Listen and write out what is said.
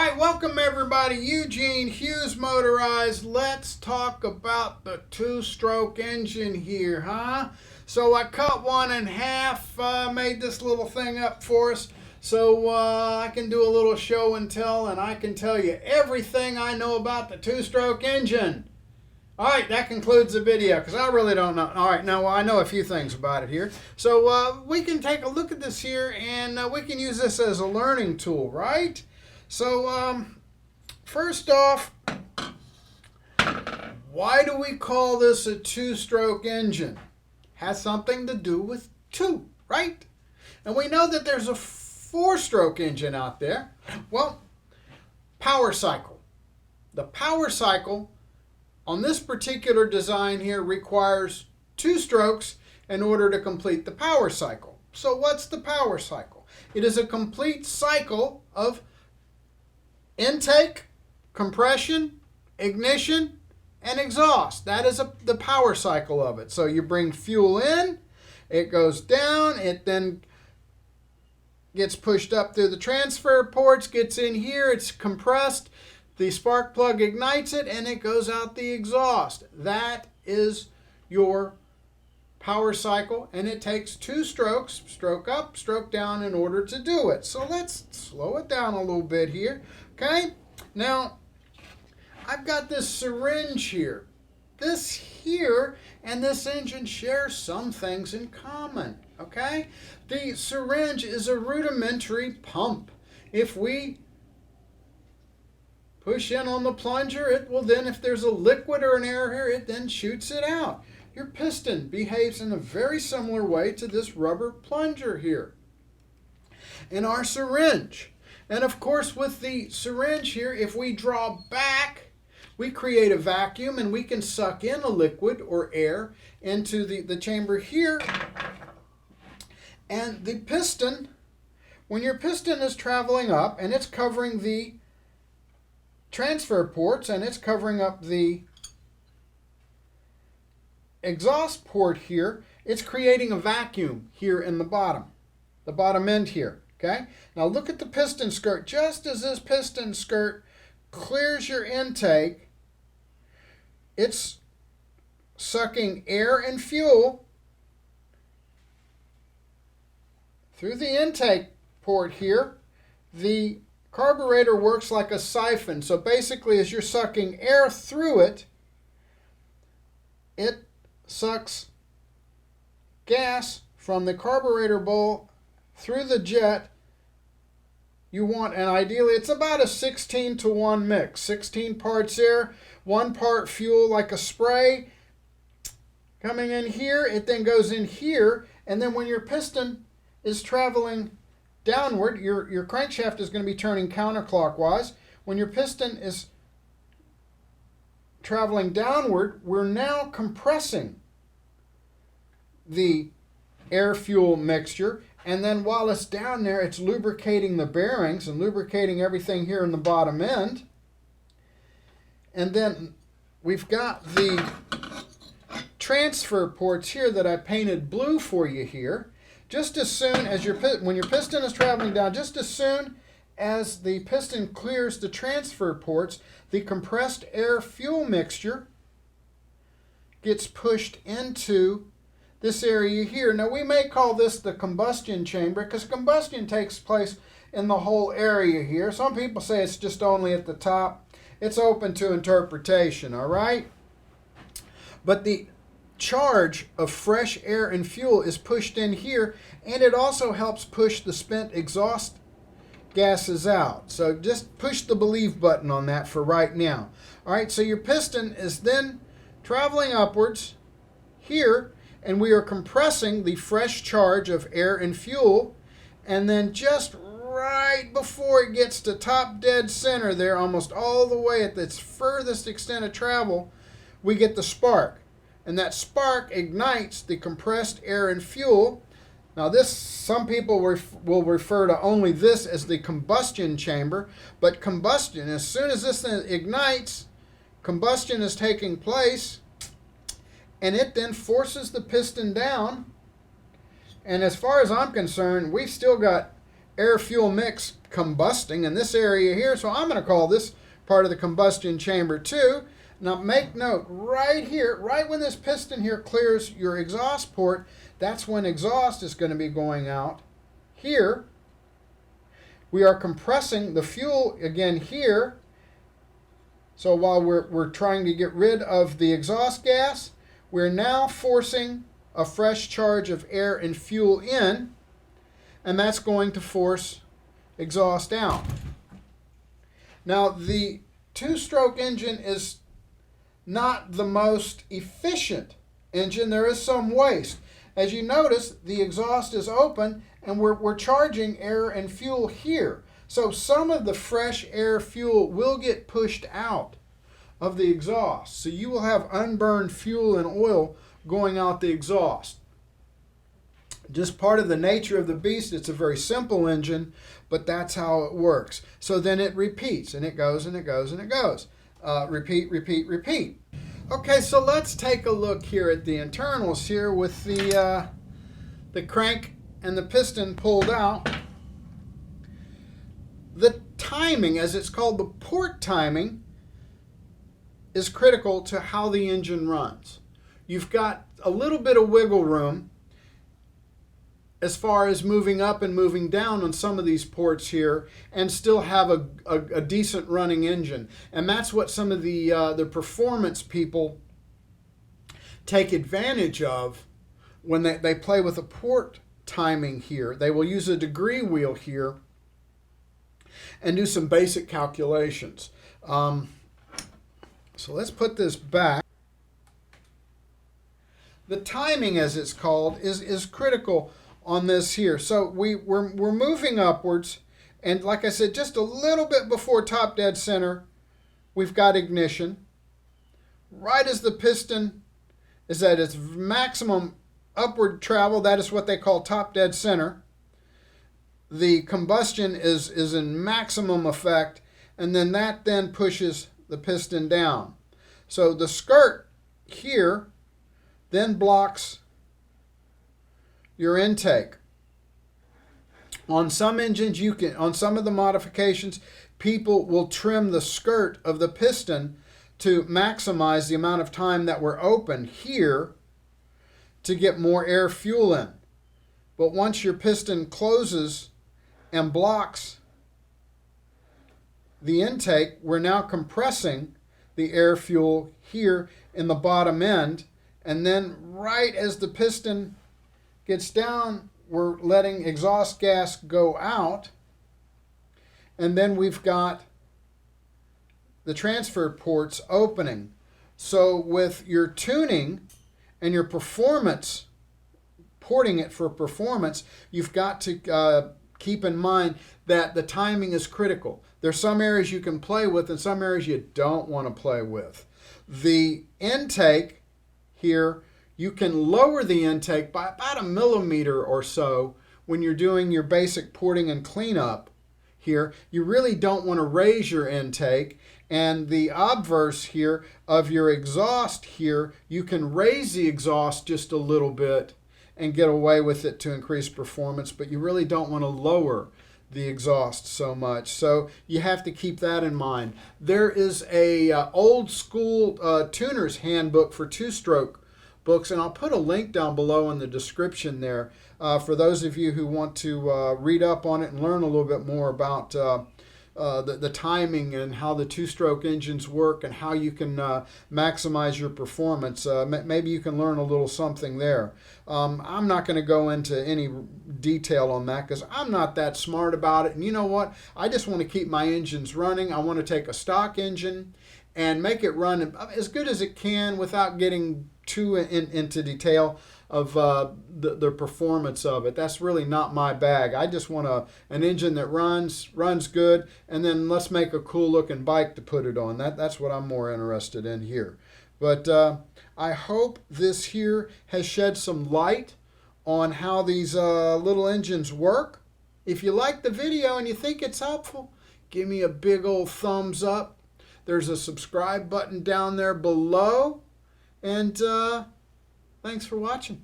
Alright, welcome everybody. Eugene Hughes Motorized. Let's talk about the two-stroke engine here, huh? So I cut one in half, made this little thing up for us so I can do a little show and tell, and I can tell you everything I know about the two-stroke engine. Alright, that concludes the video because I really don't know. Alright, now I know a few things about it here. So we can take a look at this here and we can use this as a learning tool, right? So, first off, why do we call this a two-stroke engine? Has something to do with two, right? And we know that there's a four-stroke engine out there. Well, power cycle. The power cycle on this particular design here requires two strokes in order to complete the power cycle. So what's the power cycle? It is a complete cycle of intake, compression, ignition, and exhaust. That is the power cycle of it. So you bring fuel in, it goes down, it then gets pushed up through the transfer ports, gets in here, it's compressed, the spark plug ignites it, and it goes out the exhaust. That is your power cycle, and it takes two strokes, stroke up, stroke down, in order to do it. So let's slow it down a little bit here. Okay, now I've got this syringe here. This here and this engine share some things in common. Okay, the syringe is a rudimentary pump. If we push in on the plunger, it will then, if there's a liquid or an air here, it then shoots it out. Your piston behaves in a very similar way to this rubber plunger here. In our syringe, and of course with the syringe here, if we draw back, we create a vacuum and we can suck in a liquid or air into the chamber here. And the piston, when your piston is traveling up and it's covering the transfer ports and it's covering up the exhaust port here, it's creating a vacuum here in the bottom end here. Okay, now look at the piston skirt. Just as this piston skirt clears your intake, it's sucking air and fuel through the intake port here. The carburetor works like a siphon. So basically, as you're sucking air through it, it sucks gas from the carburetor bowl through the jet. You want, and ideally it's about a 16-to-1 mix. 16 parts air, 1 part fuel like a spray coming in here. It then goes in here, and then when your piston is traveling downward, your crankshaft is going to be turning counterclockwise. When your piston is traveling downward, we're now compressing the air-fuel mixture, and then while it's down there, it's lubricating the bearings and lubricating everything here in the bottom end. And then we've got the transfer ports here that I painted blue for you here. Just as soon as when your piston is traveling down, just as soon as the piston clears the transfer ports, the compressed air-fuel mixture gets pushed into this area here. Now we may call this the combustion chamber because combustion takes place in the whole area here. Some people say it's just only at the top. It's open to interpretation, all right? But the charge of fresh air and fuel is pushed in here, and it also helps push the spent exhaust gases out. So just push the believe button on that for right now. All right, so your piston is then traveling upwards here, and we are compressing the fresh charge of air and fuel, and then just right before it gets to top dead center there, almost all the way at its furthest extent of travel, we get the spark. And that spark ignites the compressed air and fuel. Now this, some people will refer to only this as the combustion chamber, but combustion, as soon as this thing ignites, combustion is taking place, and it then forces the piston down. And as far as I'm concerned, we've still got air-fuel mix combusting in this area here, so I'm going to call this part of the combustion chamber 2. Now make note, right here, right when this piston here clears your exhaust port, that's when exhaust is going to be going out. Here, we are compressing the fuel again here. So while we're trying to get rid of the exhaust gas, we're now forcing a fresh charge of air and fuel in, and that's going to force exhaust out. Now the two-stroke engine is not the most efficient engine. There is some waste. As you notice, the exhaust is open and we're charging air and fuel here. So some of the fresh air fuel will get pushed out of the exhaust. So you will have unburned fuel and oil going out the exhaust. Just part of the nature of the beast. It's a very simple engine, but that's how it works. So then it repeats, and it goes, and it goes, and it goes. Repeat, repeat, repeat. Okay, so let's take a look here at the internals here with the crank and the piston pulled out. The timing, as it's called, the port timing, is critical to how the engine runs. You've got a little bit of wiggle room as far as moving up and moving down on some of these ports here and still have a decent running engine. And that's what some of the performance people take advantage of when they play with a port timing here. They will use a degree wheel here and do some basic calculations. So let's put this back. The timing, as it's called, is critical on this here. So we're moving upwards, and like I said, just a little bit before top dead center, we've got ignition. Right as the piston is at its maximum upward travel, that is what they call top dead center. The combustion is in maximum effect, and then that then pushes the piston down. So the skirt here then blocks your intake. On some engines, on some of the modifications, people will trim the skirt of the piston to maximize the amount of time that we're open here to get more air fuel in. But once your piston closes and blocks the intake, we're now compressing the air fuel here in the bottom end, and then right as the piston gets down, we're letting exhaust gas go out, and then we've got the transfer ports opening. So with your tuning and your performance, porting it for performance, you've got to keep in mind that the timing is critical. There's some areas you can play with and some areas you don't want to play with. The intake here, you can lower the intake by about 1 millimeter or so when you're doing your basic porting and cleanup here. You really don't want to raise your intake. And the obverse here of your exhaust here, you can raise the exhaust just a little bit and get away with it to increase performance, but you really don't want to lower the exhaust so much. So you have to keep that in mind. There is a old school tuner's handbook for two-stroke books, and I'll put a link down below in the description there for those of you who want to read up on it and learn a little bit more about the timing and how the two-stroke engines work and how you can maximize your performance. Maybe you can learn a little something there. I'm not going to go into any detail on that because I'm not that smart about it. And you know what? I just want to keep my engines running. I want to take a stock engine and make it run as good as it can without getting too into detail of the performance of it. That's really not my bag. I just want an engine that runs good, and then let's make a cool looking bike to put it on. That's what I'm more interested in here. But I hope this here has shed some light on how these little engines work. If you like the video and you think it's helpful, give me a big old thumbs up. There's a subscribe button down there below. And thanks for watching.